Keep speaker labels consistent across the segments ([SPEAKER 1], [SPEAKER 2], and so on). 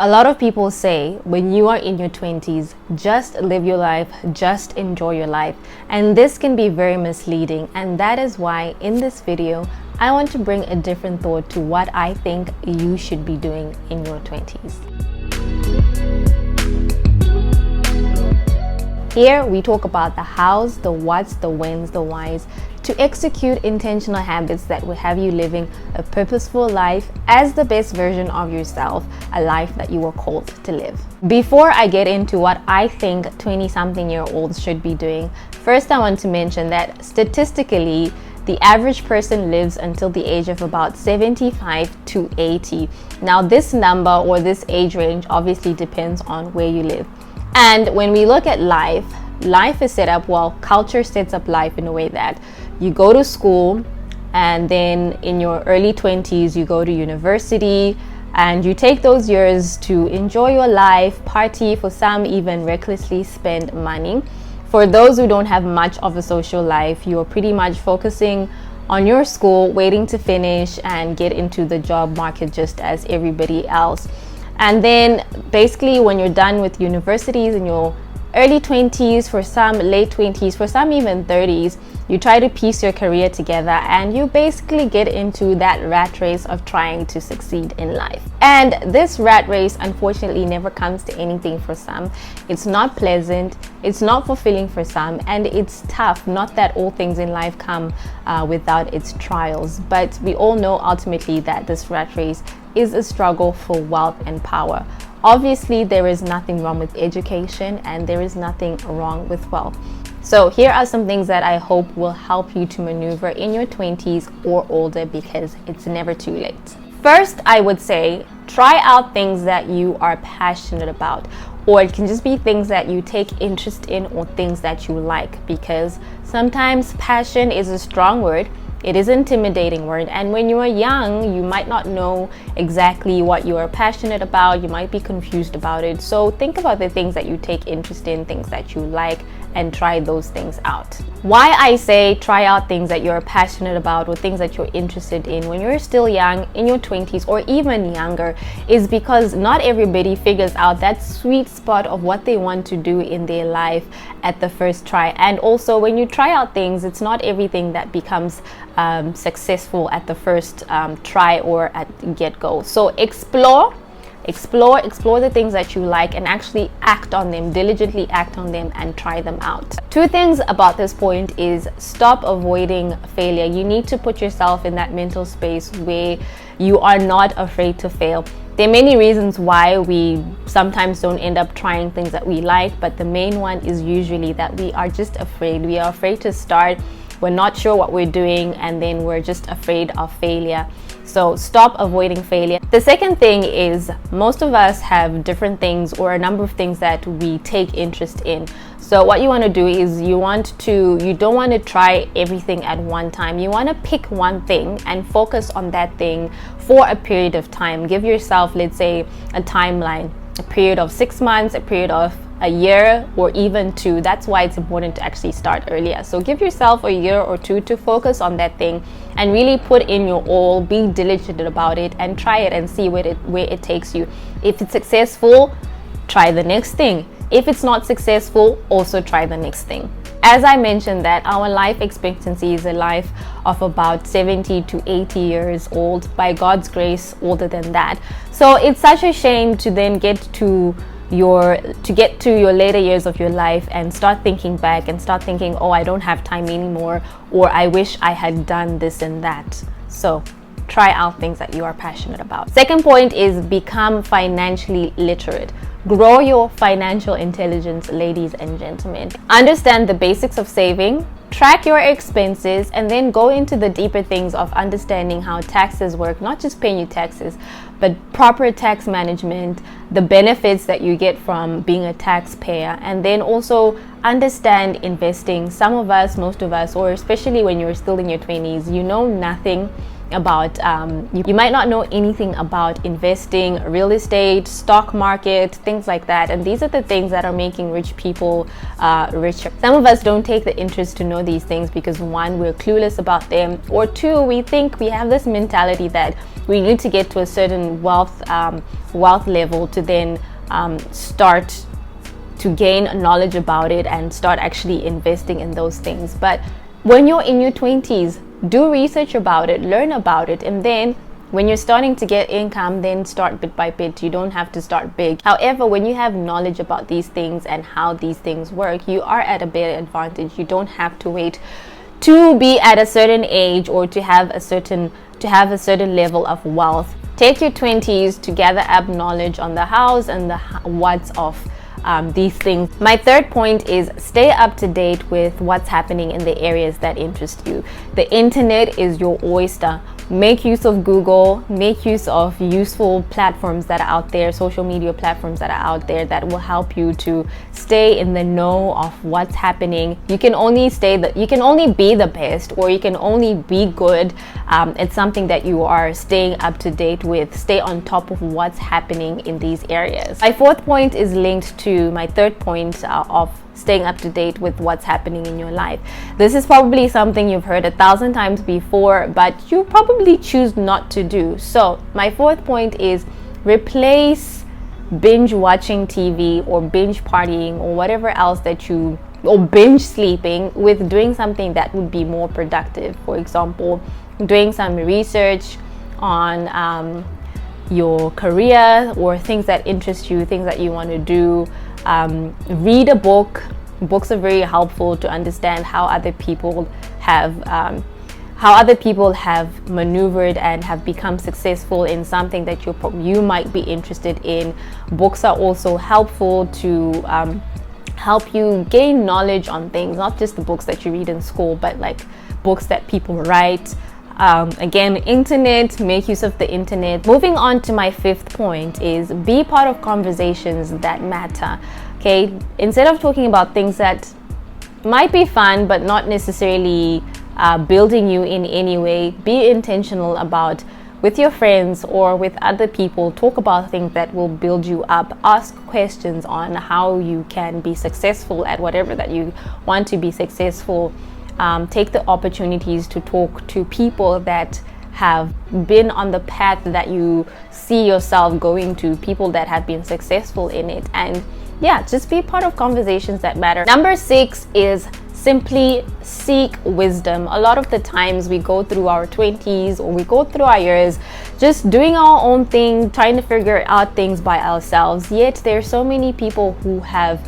[SPEAKER 1] A lot of people say when you are in your 20s, just live your life, just enjoy your life. And this can be very misleading. And that is why in this video, I want to bring a different thought to what I think you should be doing in your 20s. Here we talk about the hows, the whats, the whens, the whys to execute intentional habits that will have you living a purposeful life as the best version of yourself, a life that you were called to live. Before I get into what I think 20-something-year-olds should be doing, first I want to mention that statistically, the average person lives until the age of about 75 to 80. Now this number or this age range obviously depends on where you live. And when we look at life is set up, well, culture sets up life in a way that you go to school and then in your early 20s you go to university and you take those years to enjoy your life, party, for some even recklessly spend money. For those who don't have much of a social life, you are pretty much focusing on your school, waiting to finish and get into the job market just as everybody else. And then basically when you're done with universities in your early 20s, for some late 20s, for some even 30s, you try to piece your career together and you basically get into that rat race of trying to succeed in life. And this rat race unfortunately never comes to anything for some. It's not pleasant, it's not fulfilling for some, and it's tough. Not that all things in life come without its trials, but we all know ultimately that this rat race is a struggle for wealth and power. Obviously, there is nothing wrong with education and there is nothing wrong with wealth. So here are some things that I hope will help you to maneuver in your 20s or older, because it's never too late. First, I would say try out things that you are passionate about, or it can just be things that you take interest in or things that you like, because sometimes passion is a strong word. It is an intimidating word, and when you are young, you might not know exactly what you are passionate about. You might be confused about it. So think about the things that you take interest in, things that you like, and try those things out. Why I say try out things that you're passionate about or things that you're interested in when you're still young, in your 20s or even younger, is because not everybody figures out that sweet spot of what they want to do in their life at the first try. And also when you try out things, it's not everything that becomes successful at the first try or at the get-go. So explore the things that you like and actually act on them, diligently act on them and try them out. Two things about this point is stop avoiding failure. You need to put yourself in that mental space where you are not afraid to fail. There are many reasons why we sometimes don't end up trying things that we like, but the main one is usually that we are just afraid. We are afraid to start. We're not sure what we're doing, and then we're just afraid of failure. So stop avoiding failure. The second thing is most of us have different things or a number of things that we take interest in. So what you want to do is you don't want to try everything at one time. You want to pick one thing and focus on that thing for a period of time. Give yourself, let's say, a timeline, a period of 6 months, a period of a year, or even 2. That's why it's important to actually start earlier. So give yourself a year or 2 to focus on that thing and really put in your all, be diligent about it and try it and see where it takes you. If it's successful, try the next thing. If it's not successful, also try the next thing. As I mentioned, that our life expectancy is a life of about 70 to 80 years old, by God's grace older than that. So it's such a shame to then get to your later years of your life and start thinking back and start thinking, oh, I don't have time anymore, or I wish I had done this and that. So try out things that you are passionate about. Second point is become financially literate. Grow your financial intelligence, ladies and gentlemen. Understand the basics of saving, track your expenses, and then go into the deeper things of understanding how taxes work, not just paying your taxes, but proper tax management, the benefits that you get from being a taxpayer, and then also understand investing. Some of us, most of us, or especially when you're still in your 20s, you know nothing about you might not know anything about investing, real estate, stock market, things like that. And these are the things that are making rich people richer. Some of us don't take the interest to know these things because, one, we're clueless about them, or two, we think we have this mentality that we need to get to a certain wealth level to then start to gain knowledge about it and start actually investing in those things. But when you're in your 20s, do research about it, learn about it, and then when you're starting to get income, then start bit by bit. You don't have to start big. However, when you have knowledge about these things and how these things work, you are at a better advantage. You don't have to wait to be at a certain age or to have a certain level of wealth. Take your 20s to gather up knowledge on the hows and the whats of these things. My third point is stay up to date with what's happening in the areas that interest you. The internet is your oyster. Make use of Google, make use of useful platforms that are out there, social media platforms that are out there that will help you to stay in the know of what's happening. You can only be the best, or you can only be good. It's something that you are staying up to date with. Stay on top of what's happening in these areas. My fourth point is linked to my third point of staying up to date with what's happening in your life. This is probably something you've heard 1,000 times before, but you probably choose not to do. So my fourth point is replace binge watching TV or binge partying or whatever else or binge sleeping with doing something that would be more productive. For example, doing some research on your career or things that interest you, things that you want to do. Read a book. Books are very helpful to understand how other people have maneuvered and have become successful in something that you might be interested in. Books are also helpful to help you gain knowledge on things, not just the books that you read in school, but like books that people write. Again, internet, make use of the internet. Moving on to my fifth point is be part of conversations that matter. Okay, instead of talking about things that might be fun but not necessarily building you in any way, be intentional about, with your friends or with other people, talk about things that will build you up. Ask questions on how you can be successful at whatever that you want to be successful. Take the opportunities to talk to people that have been on the path that you see yourself going to, people that have been successful in it, and just be part of conversations that matter. Number 6 is simply seek wisdom. A lot of the times we go through our 20s or we go through our years just doing our own thing, trying to figure out things by ourselves, yet there are so many people who have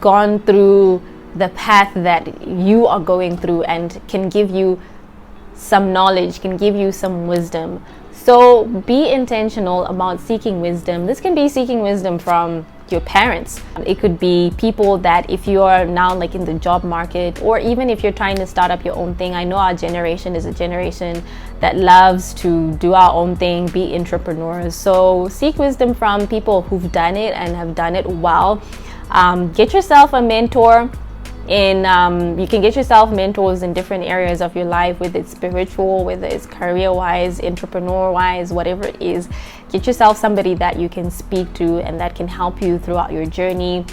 [SPEAKER 1] gone through the path that you are going through and can give you some knowledge, can give you some wisdom. So be intentional about seeking wisdom. This can be seeking wisdom from your parents. It could be people that, if you are now like in the job market, or even if you're trying to start up your own thing. I know our generation is a generation that loves to do our own thing, be entrepreneurs. So seek wisdom from people who've done it and have done it well. Get yourself a mentor. You can get yourself mentors in different areas of your life, whether it's spiritual, whether it's career-wise, entrepreneur-wise, whatever it is. Get yourself somebody that you can speak to and that can help you throughout your journey.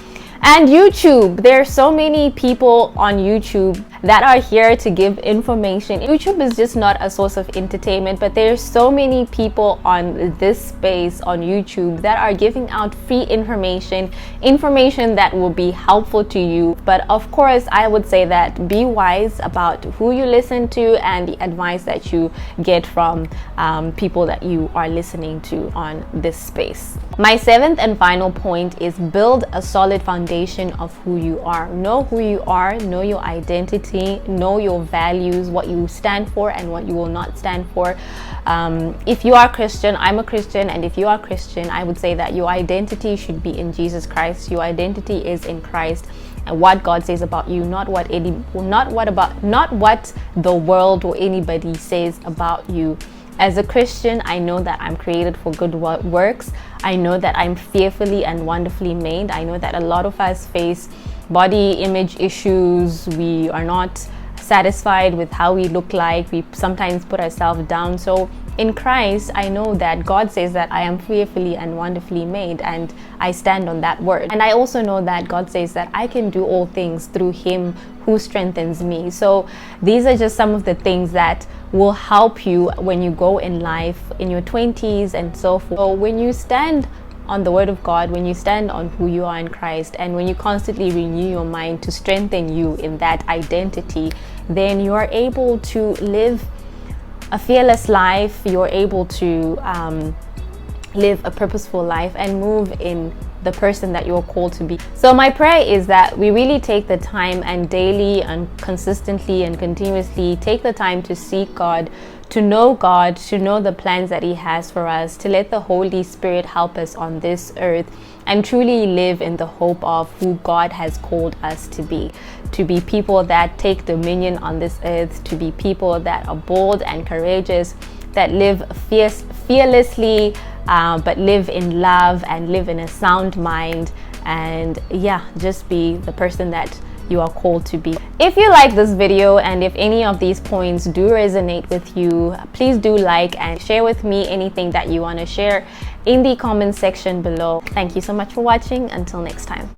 [SPEAKER 1] And YouTube, there are so many people on YouTube that are here to give information. YouTube is just not a source of entertainment, but there's so many people on this space on YouTube that are giving out free information that will be helpful to you. But of course, I would say that be wise about who you listen to and the advice that you get from people that you are listening to on this space. My 7th and final point is build a solid foundation of who you are. Know who you are, know your identity, know your values, what you stand for and what you will not stand for. If you are Christian, I'm a Christian, and if you are Christian, I would say that your identity should be in Jesus Christ. Your identity is in Christ and what God says about you, not what the world or anybody says about you. As a Christian, I know that I'm created for good works. I know that I'm fearfully and wonderfully made. I know that a lot of us face body image issues. We are not satisfied with how we look like. We sometimes put ourselves down. So in Christ, I know that God says that I am fearfully and wonderfully made, and I stand on that word. And I also know that God says that I can do all things through Him who strengthens me. So these are just some of the things that will help you when you go in life, in your 20s and so forth. So when you stand on the word of God, when you stand on who you are in Christ, and when you constantly renew your mind to strengthen you in that identity, then you are able to live a fearless life. You're able to live a purposeful life and move in the person that you're called to be. So my prayer is that we really take the time and daily and consistently and continuously take the time to seek God, to know the plans that He has for us, to let the Holy Spirit help us on this earth and truly live in the hope of who God has called us to be people that take dominion on this earth, to be people that are bold and courageous, that live fearlessly, but live in love and live in a sound mind, and just be the person that you are called to be. If you like this video and if any of these points do resonate with you, please do like and share with me anything that you want to share in the comment section below. Thank you so much for watching. Until next time.